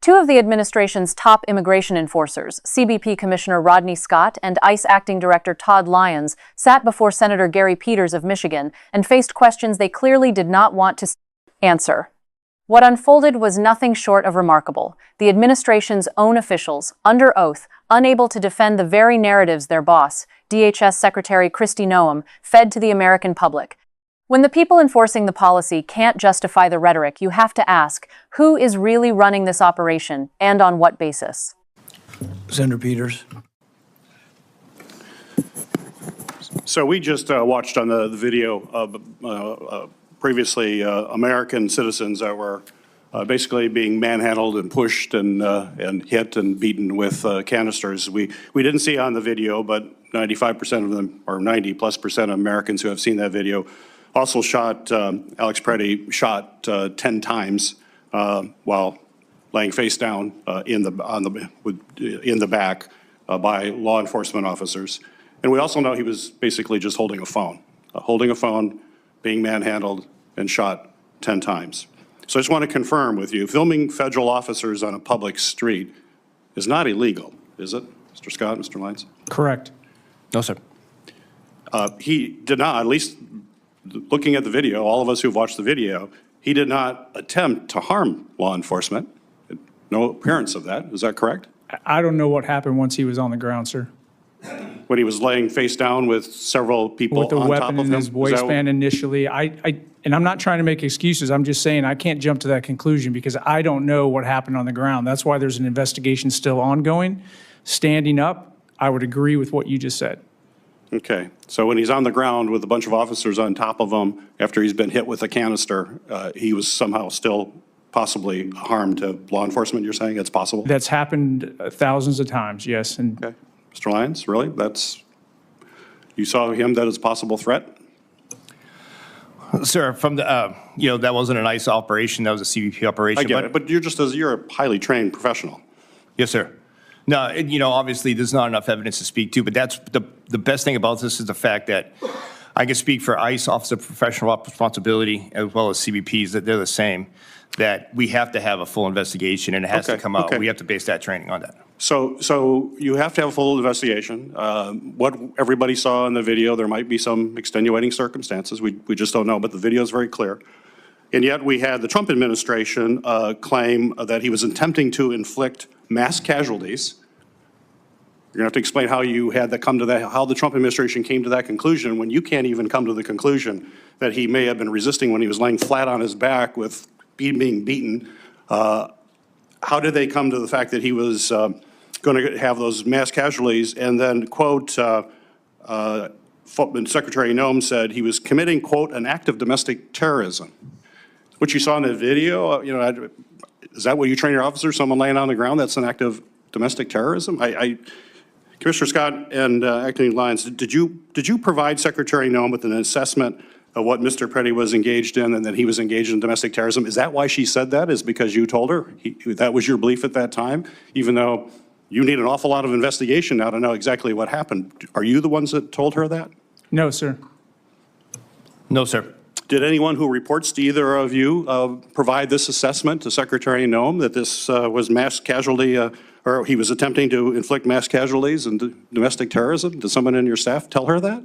Two of the administration's top immigration enforcers, CBP Commissioner Rodney Scott and ICE Acting Director Todd Lyons, sat before Senator Gary Peters of Michigan and faced questions they clearly did not want to answer. What unfolded was nothing short of remarkable. The administration's own officials, under oath, unable to defend the very narratives their boss, DHS Secretary Noem, fed to the American public. When the people enforcing the policy can't justify the rhetoric, you have to ask, who is really running this operation, and on what basis? Senator Peters. So we just watched on the video of previously American citizens that were basically being manhandled and pushed and hit and beaten with canisters. We didn't see on the video, but 95% of them, or 90+% of Americans who have seen that video, also shot, Alex Pretty shot 10 times while laying face down in the back by law enforcement officers. And we also know he was basically just holding a phone, being manhandled and shot 10 times. So I just want to confirm with you, filming federal officers on a public street is not illegal, is it, Mr. Scott, Mr. Lyons? Correct. No, sir. He did not, at least looking at the video, all of us who've watched the video, he did not attempt to harm law enforcement. No appearance of that. Is that correct? I don't know what happened once he was on the ground, sir. When he was laying face down with several people With a on top weapon of in him? his waistband initially. And I'm not trying to make excuses. I'm just saying I can't jump to that conclusion because I don't know what happened on the ground. That's why there's an investigation still ongoing. Standing up, I would agree with what you just said. Okay, so when he's on the ground with a bunch of officers on top of him after he's been hit with a canister, he was somehow still possibly harmed to law enforcement, you're saying? It's possible? That's happened thousands of times, yes. And Okay. Mr. Lyons, really? You saw him that as a possible threat? Sir, from the, that wasn't an ICE operation, that was a CBP operation. I get it, but you're a highly trained professional. Yes, sir. No, obviously, there's not enough evidence to speak to, but that's the best thing about this is the fact that I can speak for ICE, Office of Professional Responsibility, as well as CBPs, that they're the same, that we have to have a full investigation, and it has to come out. Okay. We have to base that training on that. So you have to have a full investigation. What everybody saw in the video, there might be some extenuating circumstances. We just don't know, but the video is very clear. And yet we had the Trump administration claim that he was attempting to inflict mass casualties. You're gonna have to explain how you had that come to that, how the Trump administration came to that conclusion when you can't even come to the conclusion that he may have been resisting when he was laying flat on his back with being beaten. How did they come to the fact that he was going to have those mass casualties? And then, quote, Secretary Noem said he was committing, quote, an act of domestic terrorism. What you saw in the video, is that what you train your officers? Someone laying on the ground, that's an act of domestic terrorism? Commissioner Scott and Acting Lyons, did you provide Secretary Noem with an assessment of what Mr. Pretty was engaged in and that he was engaged in domestic terrorism? Is that why she said that? Is because you told her? That was your belief at that time? Even though you need an awful lot of investigation now to know exactly what happened. Are you the ones that told her that? no, sir. No, sir. Did anyone who reports to either of you provide this assessment to Secretary Noem that this was mass casualty, or he was attempting to inflict mass casualties and domestic terrorism? Did someone in your staff tell her that?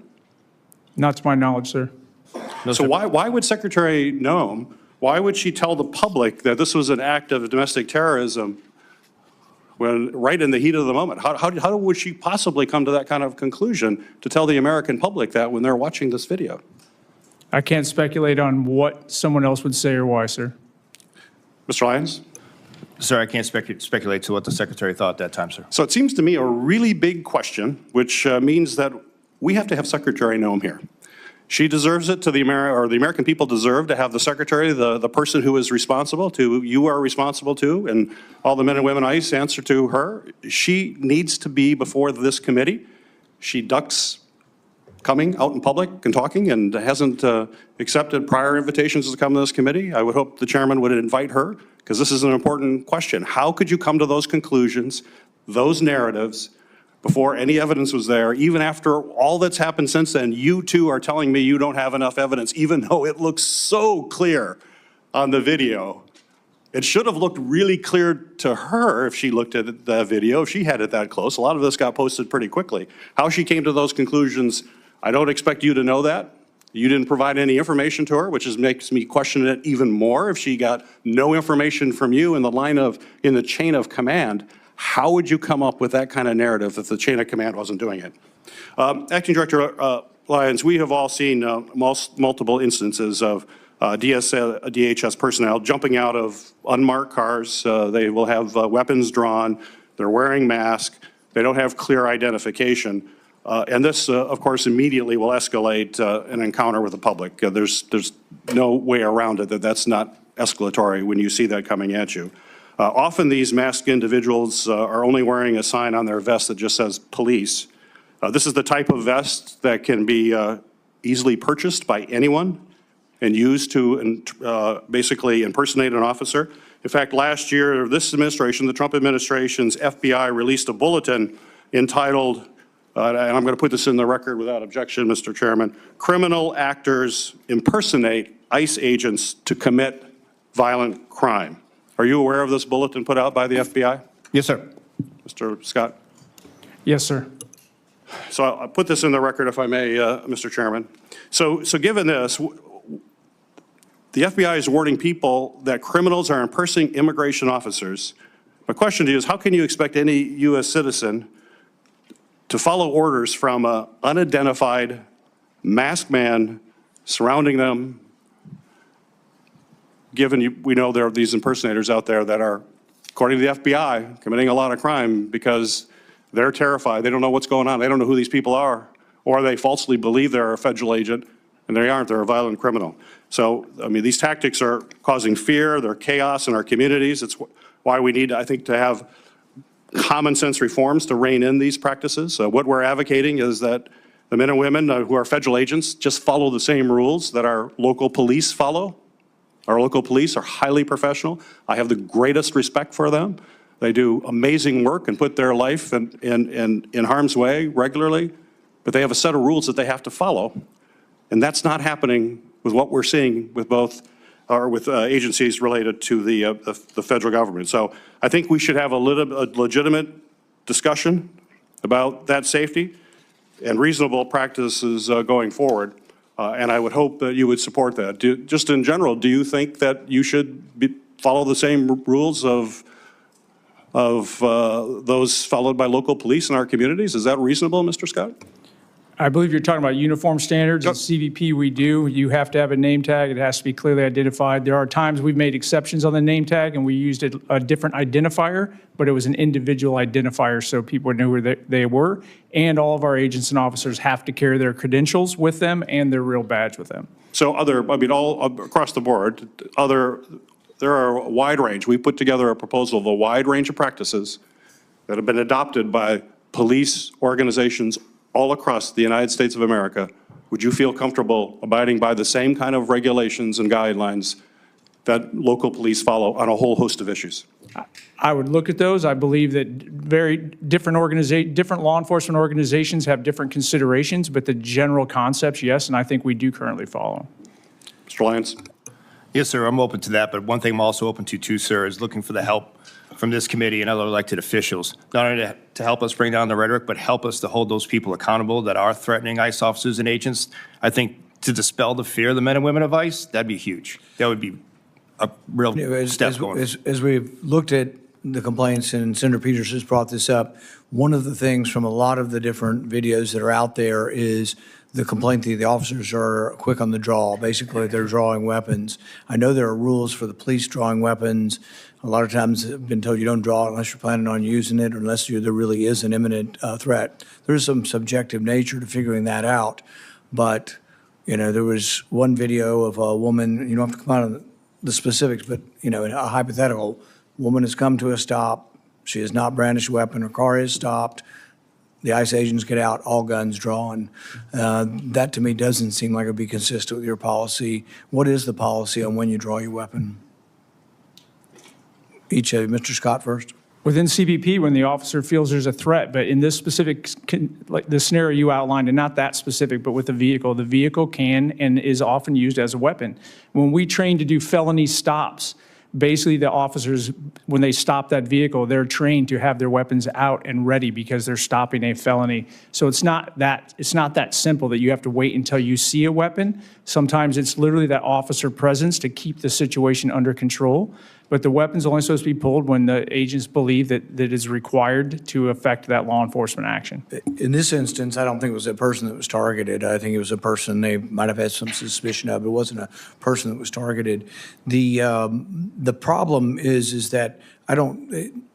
Not to my knowledge, sir. No, So sir. why would Secretary Noem, why would she tell the public that this was an act of domestic terrorism when right in the heat of the moment? How would she possibly come to that kind of conclusion to tell the American public that when they're watching this video? I can't speculate on what someone else would say or why, sir. Mr. Lyons? Sir, I can't speculate to what the Secretary thought at that time, sir. So it seems to me a really big question, which means that we have to have Secretary Noem here. She deserves it. The American people deserve to have the Secretary, the person who is responsible to, you are responsible to, and all the men and women ICE answer to her. She needs to be before this committee. She ducks coming out in public and talking and hasn't accepted prior invitations to come to this committee. I would hope the chairman would invite her because this is an important question. How could you come to those conclusions, those narratives, before any evidence was there, even after all that's happened since then? You too are telling me you don't have enough evidence, even though it looks so clear on the video. It should have looked really clear to her if she looked at the video, if she had it that close. A lot of this got posted pretty quickly. How she came to those conclusions, I don't expect you to know that. You didn't provide any information to her, which makes me question it even more. If she got no information from you in the chain of command, how would you come up with that kind of narrative if the chain of command wasn't doing it? Acting Director Lyons, we have all seen multiple instances of DHS personnel jumping out of unmarked cars. They will have weapons drawn. They're wearing masks. They don't have clear identification. And this, of course, immediately will escalate an encounter with the public. There's no way around it that's not escalatory when you see that coming at you. Often these masked individuals are only wearing a sign on their vest that just says police. This is the type of vest that can be easily purchased by anyone and used to basically impersonate an officer. In fact, last year, this administration, the Trump administration's FBI released a bulletin entitled, and I'm going to put this in the record without objection, Mr. Chairman, "Criminal Actors Impersonate ICE Agents to Commit Violent Crime." Are you aware of this bulletin put out by the FBI? Yes, sir. Mr. Scott? Yes, sir. So I'll put this in the record if I may, Mr. Chairman. So given this, the FBI is warning people that criminals are impersonating immigration officers. My question to you is, how can you expect any U.S. citizen to follow orders from an unidentified masked man surrounding them, given we know there are these impersonators out there that are, according to the FBI, committing a lot of crime because they're terrified. They don't know what's going on. They don't know who these people are, or they falsely believe they're a federal agent, and they aren't. They're a violent criminal. So, I mean, these tactics are causing fear. They're chaos in our communities. It's why we need, I think, to have common sense reforms to rein in these practices. What we're advocating is that the men and women who are federal agents just follow the same rules that our local police follow. Our local police are highly professional. I have the greatest respect for them. They do amazing work and put their life in harm's way regularly, but they have a set of rules that they have to follow. And that's not happening with what we're seeing with with agencies related to the federal government. So I think we should have a legitimate discussion about that safety and reasonable practices going forward. And I would hope that you would support that. Just in general, do you think that you should follow the same rules of those followed by local police in our communities? Is that reasonable, Mr. Scott? I believe you're talking about uniform standards. At CBP, we do. You have to have a name tag. It has to be clearly identified. There are times we've made exceptions on the name tag, and we used a different identifier, but it was an individual identifier so people knew who they were. And all of our agents and officers have to carry their credentials with them and their real badge with them. So all across the board, there are a wide range. We put together a proposal of a wide range of practices that have been adopted by police organizations all across the United States of America. Would you feel comfortable abiding by the same kind of regulations and guidelines that local police follow on a whole host of issues? I would look at those. I believe that very different law enforcement organizations have different considerations, but the general concepts, yes, and I think we do currently follow. Mr. Lyons? Yes, sir, I'm open to that, but one thing I'm also open to too, sir, is looking for the help from this committee and other elected officials, not only to help us bring down the rhetoric, but help us to hold those people accountable that are threatening ICE officers and agents. I think to dispel the fear of the men and women of ICE, that'd be huge. That would be a real step going. As we've looked at the complaints, and Senator Peters has brought this up, one of the things from a lot of the different videos that are out there is the complaint that the officers are quick on the draw. Basically, they're drawing weapons. I know there are rules for the police drawing weapons. A lot of times I've been told you don't draw it unless you're planning on using it or unless there really is an imminent threat. There's some subjective nature to figuring that out. But, you know, there was one video of a woman, you don't have to come out on the specifics, but, you know, a hypothetical woman has come to a stop. She has not brandished a weapon. Her car is stopped. The ICE agents get out, all guns drawn. That to me doesn't seem like it would be consistent with your policy. What is the policy on when you draw your weapon? Each of you, Mr. Scott first. Within CBP, when the officer feels there's a threat, but in this specific, like the scenario you outlined, and not that specific, but with the vehicle can and is often used as a weapon. When we train to do felony stops, Basically, the officers, when they stop that vehicle, they're trained to have their weapons out and ready because they're stopping a felony. So it's not that simple that you have to wait until you see a weapon. Sometimes it's literally that officer presence to keep the situation under control. But the weapon's only supposed to be pulled when the agents believe that it is required to affect that law enforcement action. In this instance, I don't think it was a person that was targeted. I think it was a person they might have had some suspicion of. It wasn't a person that was targeted. The problem is that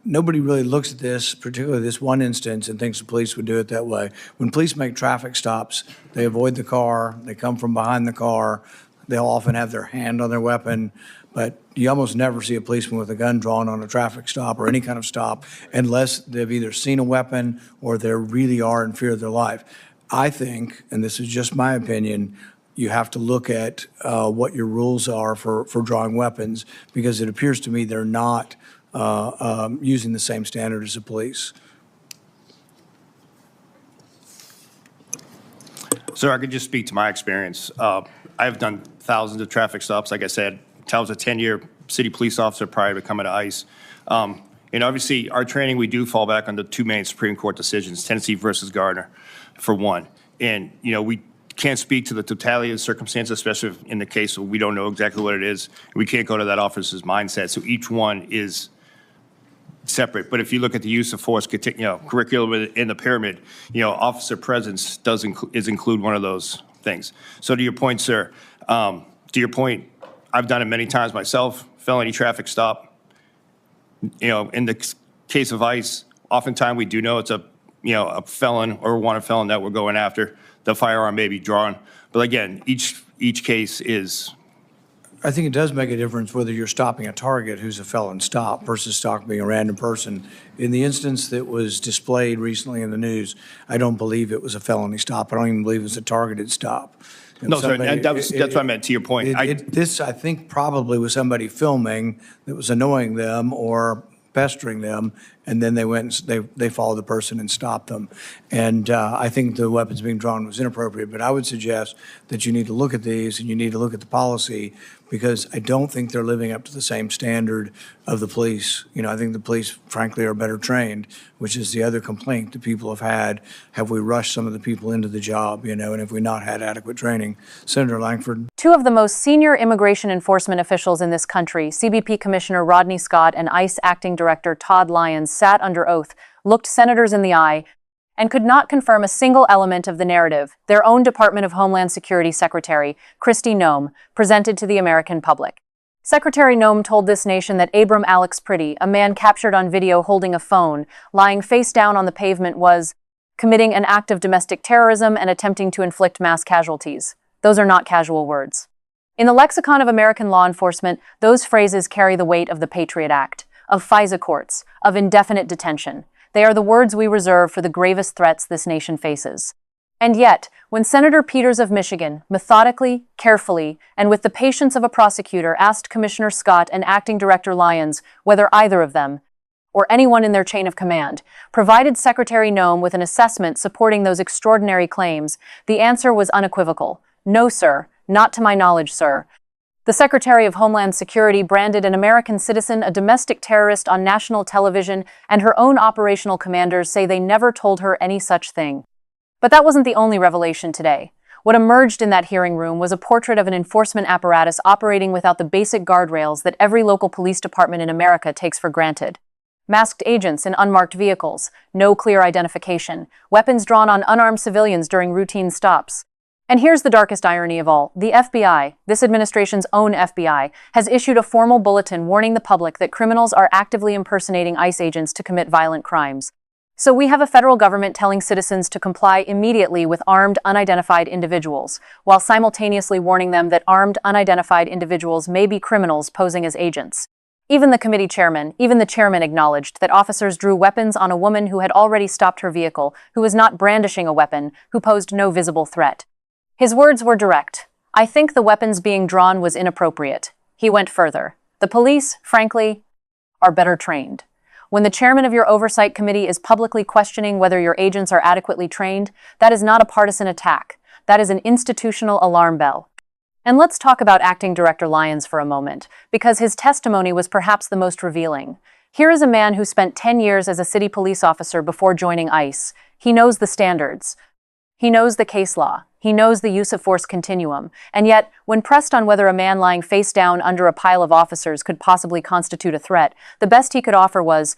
nobody really looks at this, particularly this one instance, and thinks the police would do it that way. When police make traffic stops, they avoid the car, they come from behind the car, they'll often have their hand on their weapon, but you almost never see a policeman with a gun drawn on a traffic stop or any kind of stop unless they've either seen a weapon or they really are in fear of their life. I think, and this is just my opinion, you have to look at what your rules are for drawing weapons, because it appears to me they're not using the same standard as the police. Sir, I could just speak to my experience. I've done thousands of traffic stops. Like I said, I was a 10-year city police officer prior to coming to ICE. And obviously, our training, we do fall back on the two main Supreme Court decisions, Tennessee versus Gardner, for one. And, we can't speak to the totality of the circumstances, especially in the case where we don't know exactly what it is. We can't go to that officer's mindset. So each one is separate. But if you look at the use of force, curriculum in the pyramid, officer presence is include one of those things. So to your point, sir, I've done it many times myself, felony traffic stop. In the case of ICE, oftentimes we do know it's a felon or wanted felon that we're going after. The firearm may be drawn. But again, each case is. I think it does make a difference whether you're stopping a target who's a felon stop versus stopping a random person. In the instance that was displayed recently in the news, I don't believe it was a felony stop. I don't even believe it was a targeted stop. No, sir, that's what I meant to your point. This, I think, probably was somebody filming that was annoying them or pestering them, and then they went and they followed the person and stopped them. And I think the weapons being drawn was inappropriate, but I would suggest that you need to look at these and you need to look at the policy, because I don't think they're living up to the same standard of the police. I think the police, frankly, are better trained, which is the other complaint that people have had. Have we rushed some of the people into the job, and have we not had adequate training? Senator Langford. Two of the most senior immigration enforcement officials in this country, CBP Commissioner Rodney Scott and ICE Acting Director Todd Lyons, sat under oath, looked senators in the eye, and could not confirm a single element of the narrative their own Department of Homeland Security Secretary, Noem, presented to the American public. Secretary Noem told this nation that Abram Alex Pretty, a man captured on video holding a phone, lying face down on the pavement, was committing an act of domestic terrorism and attempting to inflict mass casualties. Those are not casual words. In the lexicon of American law enforcement, those phrases carry the weight of the Patriot Act, of FISA courts, of indefinite detention. They are the words we reserve for the gravest threats this nation faces. And yet, when Senator Peters of Michigan, methodically, carefully, and with the patience of a prosecutor, asked Commissioner Scott and Acting Director Lyons whether either of them, or anyone in their chain of command, provided Secretary Noem with an assessment supporting those extraordinary claims, the answer was unequivocal. No, sir. Not to my knowledge, sir. The Secretary of Homeland Security branded an American citizen a domestic terrorist on national television, and her own operational commanders say they never told her any such thing. But that wasn't the only revelation today. What emerged in that hearing room was a portrait of an enforcement apparatus operating without the basic guardrails that every local police department in America takes for granted. Masked agents in unmarked vehicles, no clear identification, weapons drawn on unarmed civilians during routine stops. And here's the darkest irony of all. The FBI, this administration's own FBI, has issued a formal bulletin warning the public that criminals are actively impersonating ICE agents to commit violent crimes. So we have a federal government telling citizens to comply immediately with armed, unidentified individuals, while simultaneously warning them that armed, unidentified individuals may be criminals posing as agents. Even the chairman acknowledged that officers drew weapons on a woman who had already stopped her vehicle, who was not brandishing a weapon, who posed no visible threat. His words were direct. I think the weapons being drawn was inappropriate. He went further. The police, frankly, are better trained. When the chairman of your oversight committee is publicly questioning whether your agents are adequately trained, that is not a partisan attack. That is an institutional alarm bell. And let's talk about Acting Director Lyons for a moment, because his testimony was perhaps the most revealing. Here is a man who spent 10 years as a city police officer before joining ICE. He knows the standards. He knows the case law. He knows the use of force continuum. And yet, when pressed on whether a man lying face down under a pile of officers could possibly constitute a threat, the best he could offer was,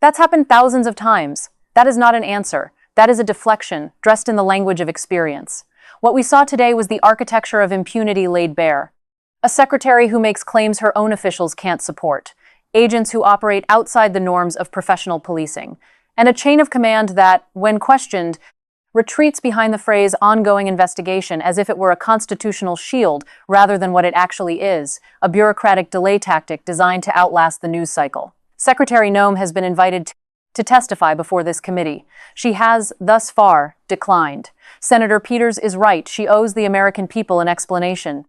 "That's happened thousands of times. That is not an answer. That is a deflection, dressed in the language of experience." What we saw today was the architecture of impunity laid bare. A secretary who makes claims her own officials can't support. Agents who operate outside the norms of professional policing. And a chain of command that, when questioned, retreats behind the phrase ongoing investigation as if it were a constitutional shield rather than what it actually is, a bureaucratic delay tactic designed to outlast the news cycle. Secretary Noem has been invited to testify before this committee. She has, thus far, declined. Senator Peters is right. She owes the American people an explanation.